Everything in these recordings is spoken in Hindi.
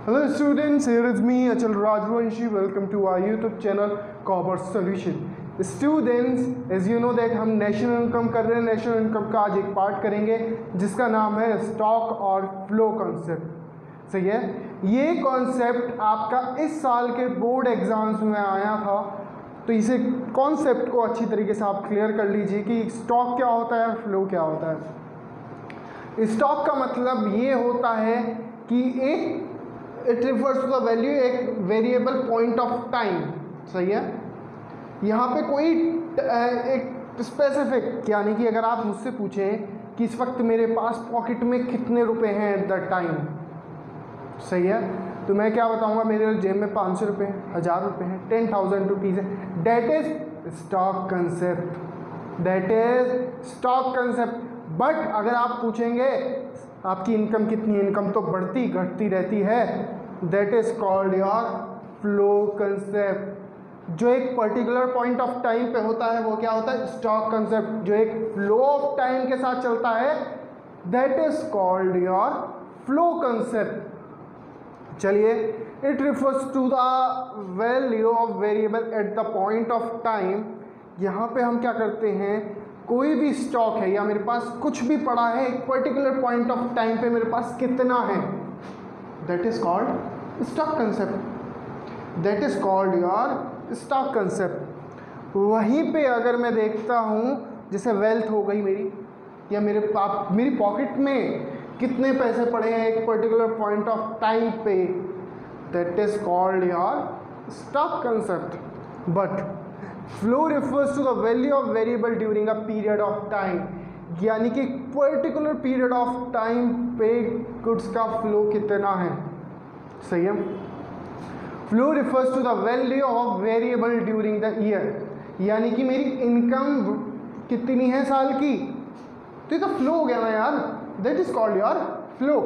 Hello students, here is me Achal Rajvanshi. Welcome to our YouTube channel Copper Solution. Students, as you know that हम नेशनल इनकम कर रहे हैं. नेशनल इनकम का आज एक पार्ट करेंगे जिसका नाम है स्टॉक और फ्लो कॉन्सेप्ट. सही है. ये कॉन्सेप्ट आपका इस साल के बोर्ड एग्जाम्स में आया था, तो इसे कॉन्सेप्ट को अच्छी तरीके से आप क्लियर कर लीजिए कि स्टॉक क्या होता है, फ्लो क्या होता है. स्टॉक का मतलब ये होता है कि it refers to the value, एक वेरिएबल पॉइंट ऑफ टाइम. सही है. यहाँ पे कोई एक स्पेसिफिक, यानी कि अगर आप मुझसे पूछें कि इस वक्त मेरे पास पॉकेट में कितने रुपए हैं एट द टाइम, सही है, तो मैं क्या बताऊंगा, मेरे जेब में 500 रुपये हैं, 1000 रुपये हैं, 10,000 रुपीज़ है. Debt is stock concept. Debt is stock concept. But अगर आप पूछेंगे आपकी इनकम कितनी है, इनकम तो बढ़ती घटती रहती है, that is called your flow concept. जो एक पर्टिकुलर पॉइंट ऑफ टाइम पे होता है वो क्या होता है, स्टॉक कंसेप्ट. जो एक फ्लो ऑफ टाइम के साथ चलता है that is called your flow concept. चलिए, it refers to the value of variable at the point of time. यहाँ पे हम क्या करते हैं, कोई भी स्टॉक है या मेरे पास कुछ भी पड़ा है, एक पर्टिकुलर पॉइंट ऑफ टाइम पे मेरे पास कितना है, that is called stock concept. That is called your stock concept. वहीं पे अगर मैं देखता हूँ जैसे वेल्थ हो गई मेरी, या मेरी पॉकेट में कितने पैसे पड़े हैं एक पर्टिकुलर पॉइंट ऑफ टाइम पे, that is called your stock concept. But flow refers to the value of variable during a period of time, यानी कि पर्टिकुलर पीरियड ऑफ टाइम पे गुड्स का फ्लो कितना है. सही है. Flow refers to the value of variable during the year, यानी कि मेरी इनकम कितनी है साल की, तो ये तो फ्लो हो गया ना यार. That is called your flow.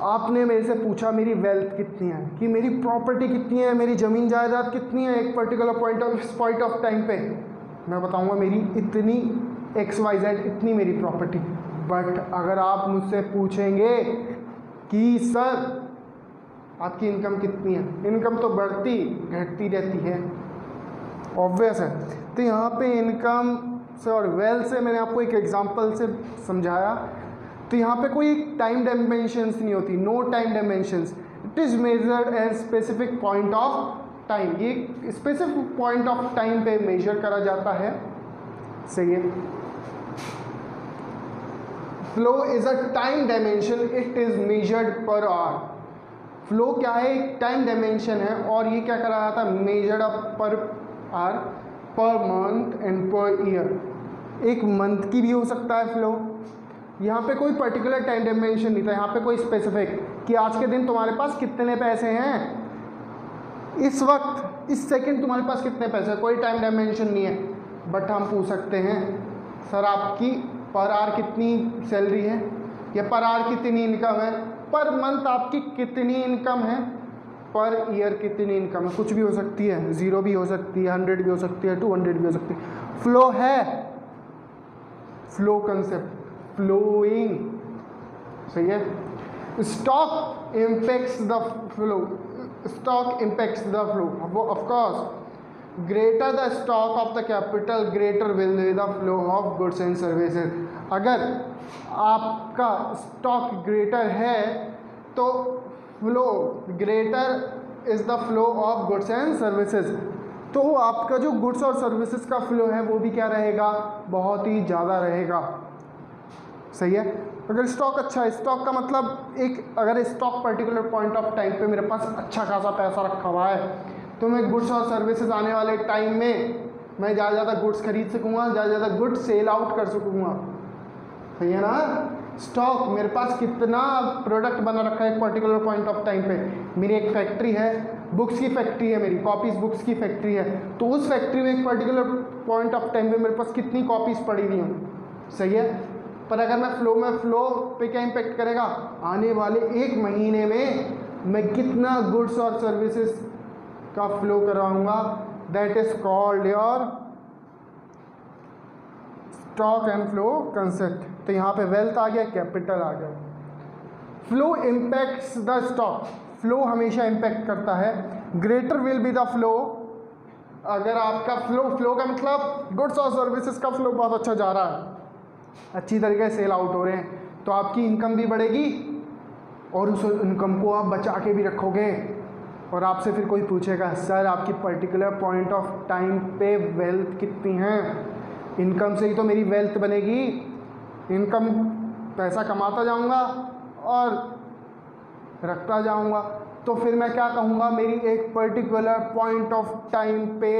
आपने मेरे से पूछा मेरी वेल्थ कितनी है, कि मेरी प्रॉपर्टी कितनी है, मेरी ज़मीन जायदाद कितनी है एक पर्टिकुलर पॉइंट ऑफ टाइम पे, मैं बताऊंगा मेरी इतनी XYZ, इतनी मेरी प्रॉपर्टी. बट अगर आप मुझसे पूछेंगे कि सर आपकी इनकम कितनी है, इनकम तो बढ़ती घटती रहती है, ऑब्वियस है. तो यहाँ पे इनकम से और वेल्थ से मैंने आपको एक एग्जांपल से समझाया. तो यहाँ पे कोई टाइम डायमेंशंस नहीं होती, no time dimensions. It is measured at specific point of time. ये स्पेसिफिक पॉइंट ऑफ टाइम पे मेजर करा जाता है. सही है. Flow is a time dimension, it is measured per hour. फ्लो क्या है, एक टाइम डायमेंशन है, और ये क्या करा जाता है, measured up per hour, per month and per year. एक मंथ की भी हो सकता है फ्लो. यहाँ पे कोई पर्टिकुलर टाइम डायमेंशन नहीं था, यहाँ पे कोई स्पेसिफिक कि आज के दिन तुम्हारे पास कितने पैसे हैं, इस वक्त इस सेकंड तुम्हारे पास कितने पैसे, कोई टाइम डायमेंशन नहीं है. बट हम पूछ सकते हैं सर आपकी पर आवर कितनी सैलरी है, या पर आवर कितनी इनकम है, पर मंथ आपकी कितनी इनकम है, पर ईयर कितनी इनकम है. कुछ भी हो सकती है, 0 भी हो सकती है, 100 भी हो सकती है, 200 भी हो सकती है. फ्लो है, फ्लो कंसेप्ट, फ्लोइंग. सही है. Stock impacts the flow. Stock impacts the flow. वो of course greater the stock of the capital greater will be the flow of goods and services. अगर आपका स्टॉक ग्रेटर है तो flow greater is the flow of goods and services. तो आपका जो गुड्स और सर्विसेज का फ्लो है वो भी क्या रहेगा, बहुत ही ज़्यादा रहेगा. सही है. अगर स्टॉक अच्छा है, स्टॉक का मतलब एक, अगर stock particular point of time पे मेरे पास अच्छा खासा पैसा रखा हुआ है, तो मैं गुड्स और सर्विसेज आने वाले टाइम में मैं ज़्यादा से ज़्यादा गुड्स खरीद सकूँगा, ज़्यादा से ज़्यादा गुड्स सेल आउट कर सकूँगा. सही है ना. स्टॉक, मेरे पास कितना प्रोडक्ट बना रखा है एक पर्टिकुलर पॉइंट ऑफ टाइम पे. मेरी एक फैक्ट्री है, बुक्स की फैक्ट्री है, मेरी कॉपीज़ बुक्स की फैक्ट्री है, तो उस फैक्ट्री में एक पर्टिकुलर पॉइंट ऑफ टाइम पे मेरे पास कितनी कॉपीज़ पड़ी हुई हैं. सही है. पर अगर मैं फ्लो पे क्या इम्पेक्ट करेगा, आने वाले एक महीने में मैं कितना गुड्स और सर्विसेज का फ्लो कराऊंगा, that is called your stock and flow concept. तो यहाँ पे वेल्थ आ गया, कैपिटल आ गया. Flow impacts the stock, flow हमेशा इम्पैक्ट करता है। Greater will be the flow, अगर आपका फ्लो का मतलब गुड्स और सर्विसेज का फ्लो बहुत अच्छा जा रहा है, अच्छी तरीके से सेल आउट हो रहे हैं, तो आपकी इनकम भी बढ़ेगी और उस इनकम को आप बचा के भी रखोगे। और आपसे फिर कोई पूछेगा सर आपकी पर्टिकुलर पॉइंट ऑफ टाइम पे वेल्थ कितनी है, इनकम से ही तो मेरी वेल्थ बनेगी, इनकम पैसा कमाता जाऊंगा और रखता जाऊंगा, तो फिर मैं क्या कहूँगा, मेरी एक पर्टिकुलर पॉइंट ऑफ टाइम पे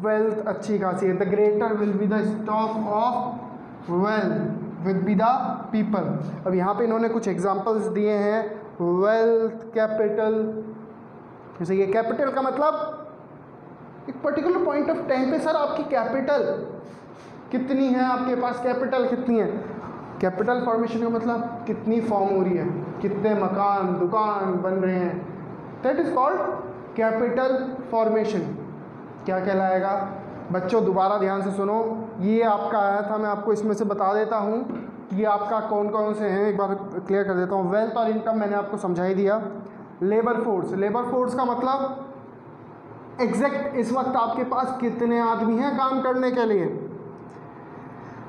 वेल्थ अच्छी खासी है। The greater will be the stock of wealth will be the people. अब यहाँ पे इन्होंने कुछ एग्जांपल्स दिए हैं, वेल्थ, कैपिटल। जैसे ये कैपिटल का मतलब एक पर्टिकुलर पॉइंट ऑफ टाइम पे सर आपकी कैपिटल कितनी है, आपके पास कैपिटल कितनी है। कैपिटल फॉर्मेशन का मतलब कितनी फॉर्म हो रही है, कितने मकान दुकान बन रहे हैं, that is called capital formation. क्या कहलाएगा बच्चों, दोबारा ध्यान से सुनो, ये आपका आया था, मैं आपको इसमें से बता देता हूँ कि आपका कौन कौन से हैं, एक बार क्लियर कर देता हूँ। वेल्थ और इनकम मैंने आपको समझा ही दिया। लेबर फोर्स, लेबर फोर्स का मतलब एग्जैक्ट इस वक्त आपके पास कितने आदमी हैं काम करने के लिए,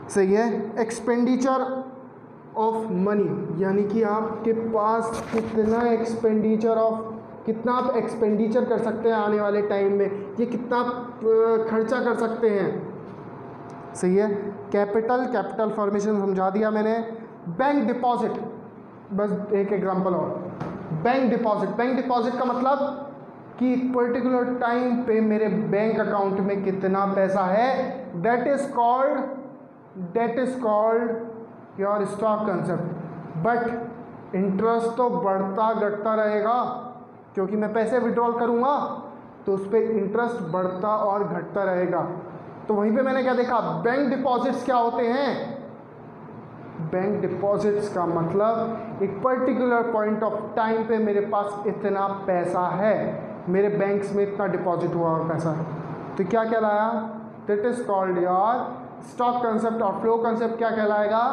सही है। एक्सपेंडिचर ऑफ मनी, यानी कि आपके पास कितना एक्सपेंडिचर ऑफ, कितना आप एक्सपेंडिचर कर सकते हैं आने वाले टाइम में, ये कितना आप खर्चा कर सकते हैं, सही है। कैपिटल, कैपिटल फॉर्मेशन समझा दिया मैंने। बैंक डिपॉजिट, बस एक एग्जांपल और, बैंक डिपॉजिट। बैंक डिपॉजिट का मतलब कि एक पर्टिकुलर टाइम पे मेरे बैंक अकाउंट में कितना पैसा है, that is called your stock concept. But interest तो बढ़ता घटता रहेगा, क्योंकि मैं पैसे विड्रॉल करूँगा तो उस पर इंटरेस्ट बढ़ता और घटता रहेगा। तो वहीं पे मैंने क्या देखा, बैंक डिपॉजिट्स क्या होते हैं। बैंक डिपॉजिट्स का मतलब एक पर्टिकुलर पॉइंट ऑफ टाइम पे मेरे पास इतना पैसा है, मेरे बैंक्स में इतना डिपॉजिट हुआ पैसा है, तो क्या कहलाया, that is called your stock concept. और फ्लो कंसेप्ट क्या कहलाएगा,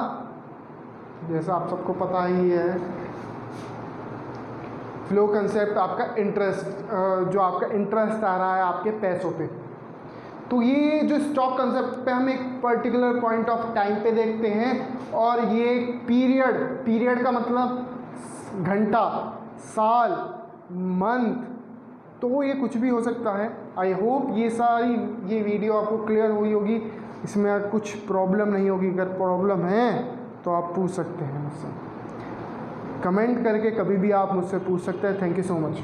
जैसा आप सबको पता ही है, फ्लो कंसेप्ट आपका इंटरेस्ट, जो आपका इंटरेस्ट आ रहा है आपके पैसों पे। तो ये जो स्टॉक कंसेप्ट पे हम एक पर्टिकुलर पॉइंट ऑफ टाइम पे देखते हैं, और ये पीरियड का मतलब घंटा, साल, मंथ, तो ये कुछ भी हो सकता है। आई होप ये वीडियो आपको क्लियर हुई होगी, इसमें कुछ प्रॉब्लम नहीं होगी। अगर प्रॉब्लम है तो आप पूछ सकते हैं मुझसे, कमेंट करके कभी भी आप मुझसे पूछ सकते हैं। Thank you so much.